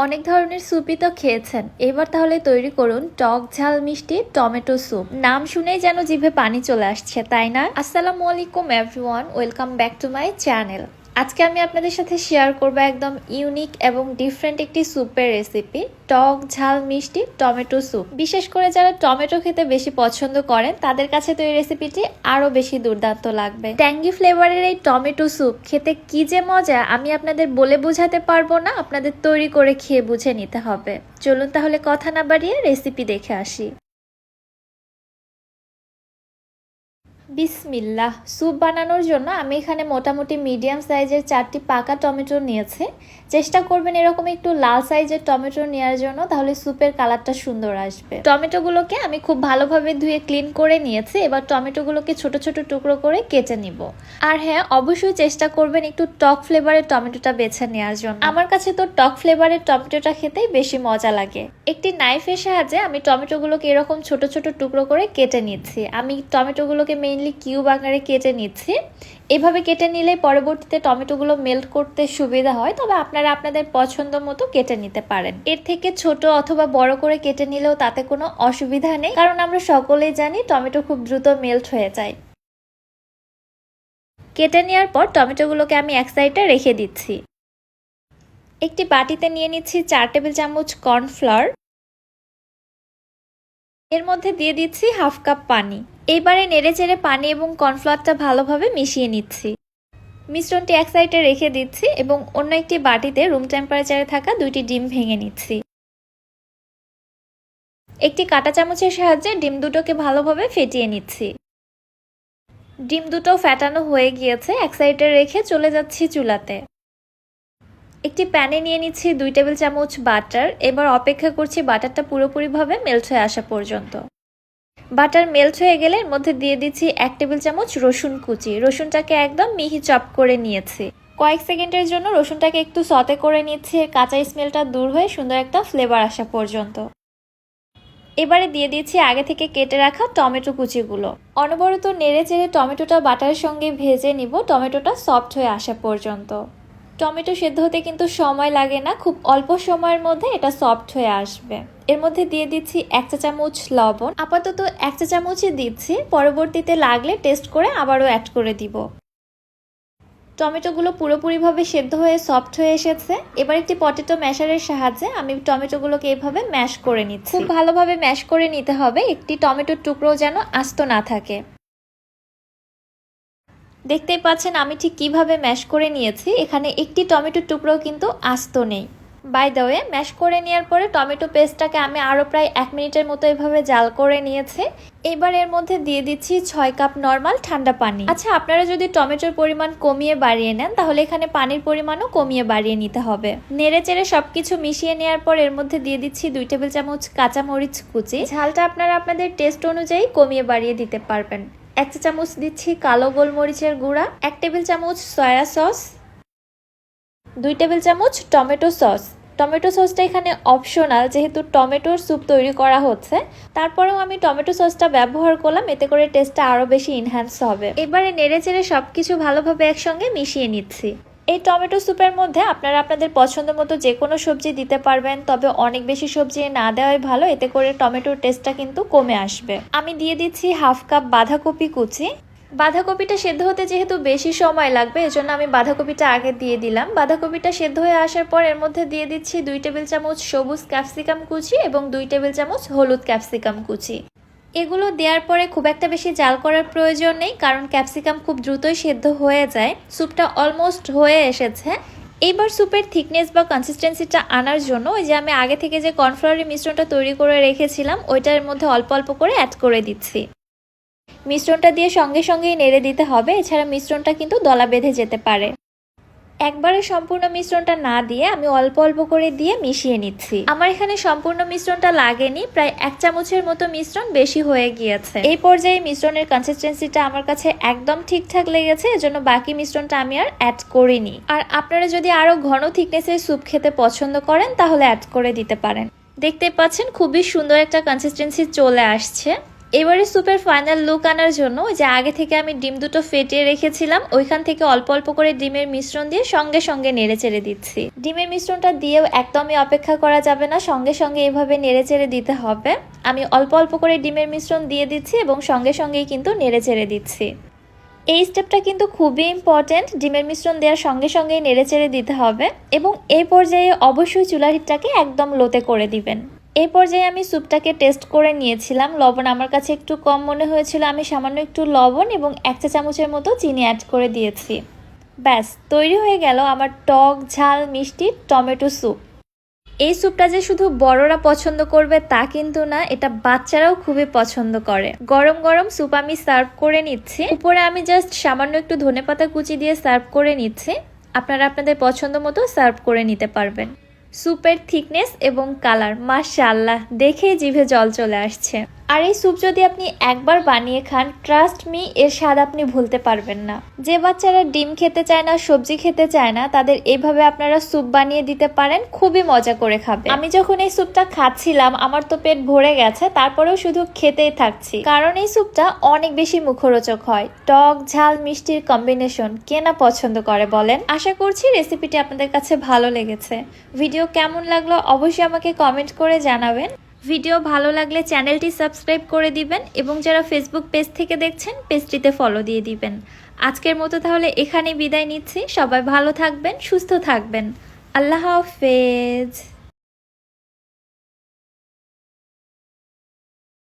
অনেক ধরনের স্যুপই তো খেয়েছেন, এবার তাহলে তৈরি করুন টক ঝাল মিষ্টি টমেটো স্যুপ। নাম শুনেই যেন জিভে পানি চলে আসছে, তাই না? আসসালামু আলাইকুম everyone, welcome back to my channel. আজকে আমি আপনাদের সাথে শেয়ার করব একদম ইউনিক এবং ডিফারেন্ট একটি স্যুপের রেসিপি, টক ঝাল মিষ্টি টমেটো স্যুপ। বিশেষ করে যারা টমেটো খেতে বেশি পছন্দ করেন তাদের কাছে তো এই রেসিপিটি আরো বেশি দুর্দান্ত লাগবে। ট্যাঙ্গি ফ্লেভারের এই টমেটো স্যুপ খেতে কি যে মজা আমি আপনাদের বলে বোঝাতে পারবো না, আপনাদের তৈরি করে খেয়ে বুঝে নিতে হবে। চলুন তাহলে কথা না বাড়িয়ে রেসিপি দেখে আসি। বিসমিল্লাহ। স্যুপ বানানোর জন্য আমি এখানে মোটামুটি মিডিয়াম সাইজের 4টি পাকা টমেটো নিয়েছি। চেষ্টা করবেন এরকম একটু লাল সাইজের টমেটো নেওয়ার জন্য, তাহলে স্যুপের কালারটা সুন্দর আসবে। টমেটোগুলোকে আমি খুব ভালোভাবে ধুয়ে ক্লিন করে নিয়েছি। এবার টমেটোগুলোকে ছোট ছোট টুকরো করে কেটে নিব। আর হ্যাঁ, অবশ্যই চেষ্টা করবেন একটু টক ফ্লেভারের টমেটোটা বেছে নেওয়ার জন্য। আমার কাছে তো টক ফ্লেভারের টমেটোটা খেতেই বেশি মজা লাগে। একটি নাইফের সাহায্যে আমি টমেটোগুলোকে এরকম ছোট ছোট টুকরো করে কেটে নিচ্ছি। আমি টমেটোগুলোকে মেইনলি কিউব আকারে কেটে নিচ্ছি। এভাবে কেটে নিলে পরবর্তীতে টমেটোগুলো মেল্ট করতে সুবিধা হয়, তবে আপনারা আপনাদের পছন্দ মতো কেটে নিতে পারেন। এর থেকে ছোট অথবা বড় করে কেটে নিলেও তাতে কোনো অসুবিধা নেই, কারণ আমরা সকলেই জানি টমেটো খুব দ্রুত মেল্ট হয়ে যায়। কেটে নেওয়ার পর টমেটোগুলোকে আমি এক সাইডে রেখে দিচ্ছি। একটি বাটিতে নিয়ে নিচ্ছি 4 টেবিল চামচ কর্নফ্লাওয়ার। এর মধ্যে দিয়ে দিচ্ছি হাফ কাপ পানি। এইবারে নেড়েচেড়ে পানি এবং কর্নফ্লাওয়ারটা ভালোভাবে মিশিয়ে নিচ্ছি। মিশ্রণটি এক সাইডে রেখে দিচ্ছি এবং অন্য একটি বাটিতে রুম টেম্পারেচারে থাকা 2টি ডিম ভেঙে নিচ্ছি। একটি কাঁটা চামচের সাহায্যে ডিম দুটোকে ভালোভাবে ফেটিয়ে নিচ্ছি। ডিম দুটো ফেটানো হয়ে গিয়েছে, এক সাইডে রেখে চলে যাচ্ছি চুলাতে। একটি প্যানে নিয়ে নিচ্ছি 2 টেবিল চামচ বাটার। এবার অপেক্ষা করছি বাটারটা পুরোপুরিভাবে মেল্ট হয়ে আসা পর্যন্ত। বাটার মেল্ট হয়ে গেলে এর মধ্যে দিয়ে দিচ্ছি 1 টেবিল চামচ রসুন কুচি। রসুনটাকে একদম মিহি চপ করে নিয়েছি। কয়েক সেকেন্ডের জন্য রসুনটাকে একটু সতে করে নিচ্ছি, এর কাঁচা স্মেলটা দূর হয়ে সুন্দর একটা ফ্লেভার আসা পর্যন্ত। এবারে দিয়ে দিচ্ছি আগে থেকে কেটে রাখা টমেটো কুচিগুলো। অনবরত নেড়ে চেড়ে টমেটোটা বাটারের সঙ্গে ভেজে নিব, টমেটোটা সফট হয়ে আসা পর্যন্ত। টমেটো সেদ্ধ হতে কিন্তু সময় লাগে না, খুব অল্প সময়ের মধ্যে এটা সফট হয়ে আসবে। এর মধ্যে দিয়ে দিচ্ছি 1 চা চামচ লবণ। আপাতত 1 চা চামচই দিচ্ছি, পরবর্তীতে লাগলে টেস্ট করে আবারও অ্যাড করে দিব। টমেটোগুলো পুরোপুরিভাবে সেদ্ধ হয়ে সফট হয়ে এসেছে। এবার একটি পটেটো ম্যাশারের সাহায্যে আমি টমেটোগুলোকে এভাবে ম্যাশ করে নিচ্ছি। খুব ভালোভাবে ম্যাশ করে নিতে হবে, একটি টমেটোর টুকরো যেন আস্ত না থাকে। দেখতেই পাচ্ছেন আমি ঠিক কিভাবে ম্যাশ করে নিয়েছি, এখানে একটি টমেটোর টুকরো কিন্তু আস্ত নেই। বাই দ্য ওয়ে, ম্যাশ করে নেওয়ার পরে টমেটো পেস্টটাকে আমি আরও প্রায় 1 মিনিটের মতো এভাবে জাল করে নিয়েছি। এবার এর মধ্যে দিয়ে দিচ্ছি 6 কাপ নর্মাল ঠান্ডা পানি। আচ্ছা, আপনারা যদি টমেটোর পরিমাণ কমিয়ে বাড়িয়ে নেন তাহলে এখানে পানির পরিমাণও কমিয়ে বাড়িয়ে নিতে হবে। নেড়ে চেড়ে সবকিছু মিশিয়ে নেওয়ার পর এর মধ্যে দিয়ে দিচ্ছি 2 টেবিল চামচ কাঁচামরিচ কুচি। ঝালটা আপনারা আপনাদের টেস্ট অনুযায়ী কমিয়ে বাড়িয়ে দিতে পারবেন। 1 চা চামচ দিচ্ছি কালো গোলমরিচের গুঁড়া, 1 টেবিল চামচ সয়া সস, 2 টেবিল চামচ টমেটো সস। টমেটো সসটা এখানে অপশনাল, যেহেতু টমেটোর স্যুপ তৈরি করা হচ্ছে, তারপরেও আমি টমেটো সসটা ব্যবহার করলাম, এতে করে টেস্টটা আরও বেশি ইনহ্যান্স হবে। এবারে নেড়ে চেড়ে সবকিছু ভালোভাবে একসঙ্গে মিশিয়ে নিচ্ছি। এই টমেটো স্যুপের মধ্যে আপনারা আপনাদের পছন্দ মতো যে কোনো সবজি দিতে পারবেন, তবে অনেক বেশি সবজি না দেওয়াই ভালো, এতে করে টমেটোর টেস্টটা কিন্তু কমে আসবে। আমি দিয়ে দিচ্ছি হাফ কাপ বাঁধাকপি কুচি। বাঁধাকপিটা সেদ্ধ হতে যেহেতু বেশি সময় লাগবে, এজন্য আমি বাঁধাকপিটা আগে দিয়ে দিলাম। বাঁধাকপিটা সেদ্ধ হয়ে আসার পর এর মধ্যে দিয়ে দিচ্ছি 2 টেবিল চামচ সবুজ ক্যাপসিকাম কুচি এবং 2 টেবিল চামচ হলুদ ক্যাপসিকাম কুচি। এগুলো দেওয়ার পরে খুব একটা বেশি জাল করার প্রয়োজন নেই, কারণ ক্যাপসিকাম খুব দ্রুতই সেদ্ধ হয়ে যায়। স্যুপটা অলমোস্ট হয়ে এসেছে। এইবার স্যুপের থিকনেস বা কনসিস্টেন্সিটা আনার জন্য ওই যে আমি আগে থেকে যে কর্নফ্লাওয়ারের মিশ্রণটা তৈরি করে রেখেছিলাম ওইটার মধ্যে অল্প অল্প করে অ্যাড করে দিচ্ছি। মিশ্রণটা দিয়ে সঙ্গে সঙ্গেই নেড়ে দিতে হবে, এছাড়া মিশ্রণটা কিন্তু দলা বেঁধে যেতে পারে। একবারে সম্পূর্ণ মিশ্রণটা না দিয়ে আমি অল্প অল্প করে দিয়ে মিশিয়ে নিচ্ছি। আমার এখানে সম্পূর্ণ মিশ্রণটা লাগেনি, প্রায় 1 চামচের মতো মিশ্রণ বেশি হয়ে গিয়েছে। এই পর্যায়ে মিশ্রণের কনসিস্টেন্সিটা আমার কাছে একদম ঠিকঠাক লেগেছে, এজন্য বাকি মিশ্রণটা আমি আর অ্যাড করিনি। আর আপনারা যদি আরো ঘন থিকনেসের স্যুপ খেতে পছন্দ করেন তাহলে অ্যাড করে দিতে পারেন। দেখতে পাচ্ছেন খুবই সুন্দর একটা কনসিস্টেন্সি চলে আসছে। এবারে স্যুপের ফাইনাল লুক আনার জন্য যে আগে থেকে আমি ডিম দুটো ফেটিয়ে রেখেছিলাম ওইখান থেকে অল্প অল্প করে ডিমের মিশ্রণ দিয়ে সঙ্গে সঙ্গে নেড়ে চেড়ে দিচ্ছি। ডিমের মিশ্রণটা দিয়েও একদমই অপেক্ষা করা যাবে না, সঙ্গে সঙ্গে এভাবে নেড়ে চেড়ে দিতে হবে। আমি অল্প অল্প করে ডিমের মিশ্রণ দিয়ে দিচ্ছি এবং সঙ্গে সঙ্গেই কিন্তু নেড়ে চেড়ে দিচ্ছি। এই স্টেপটা কিন্তু খুবই ইম্পর্টেন্ট, ডিমের মিশ্রণ দেওয়ার সঙ্গে সঙ্গেই নেড়ে চেড়ে দিতে হবে এবং এই পর্যায়ে অবশ্যই চুলার হিটটাকে একদম লোতে করে দিবেন। এই পর্যায়ে আমি স্যুপটাকে টেস্ট করে নিয়েছিলাম, লবণ আমার কাছে একটু কম মনে হয়েছিল, আমি সামান্য একটু লবণ এবং 1 চা চামচের মতো চিনি অ্যাড করে দিয়েছি। ব্যাস তৈরি হয়ে গেল আমার টক ঝাল মিষ্টি টমেটো স্যুপ। এই স্যুপটা যে শুধু বড়রা পছন্দ করবে তা কিন্তু না, এটা বাচ্চারাও খুবই পছন্দ করে। গরম গরম স্যুপ আমি সার্ভ করে নিচ্ছি, উপরে আমি জাস্ট সামান্য একটু ধনেপাতা কুচি দিয়ে সার্ভ করে নিচ্ছি। আপনারা আপনাদের পছন্দ মতো সার্ভ করে নিতে পারবেন। স্যুপের থিকনেস এবং কালার মাশাআল্লাহ, দেখেই জিভে জল চলে আসছে। আর এই স্যুপ যদি আপনি একবার বানিয়ে খান, ট্রাস্ট মি, এর স্বাদ আপনি ভুলতে পারবেন না। যে বাচ্চারা ডিম খেতে চায় না, সবজি খেতে চায় না, তাদের এইভাবে আপনারা স্যুপ বানিয়ে দিতে পারেন, খুবই মজা করে খাবে। আমি যখন এই স্যুপটা খাচ্ছিলাম আমার তো পেট ভরে গেছে, তারপরেও শুধু খেতেই থাকছি, কারণ এই স্যুপটা অনেক বেশি মুখরোচক হয়। টক ঝাল মিষ্টির কম্বিনেশন কে না পছন্দ করে বলেন। আশা করছি রেসিপিটি আপনাদের কাছে ভালো লেগেছে। ভিডিও কেমন লাগলো অবশ্যই আমাকে কমেন্ট করে জানাবেন। ভিডিও ভালো লাগলে চ্যানেলটি সাবস্ক্রাইব করে দিবেন এবং যারা ফেসবুক পেজ থেকে দেখছেন পেজটিতে ফলো দিয়ে দিবেন। আজকের মতো তাহলে এখানেই বিদায় নিচ্ছি। সবাই ভালো থাকবেন, সুস্থ থাকবেন। আল্লাহ হাফেজ।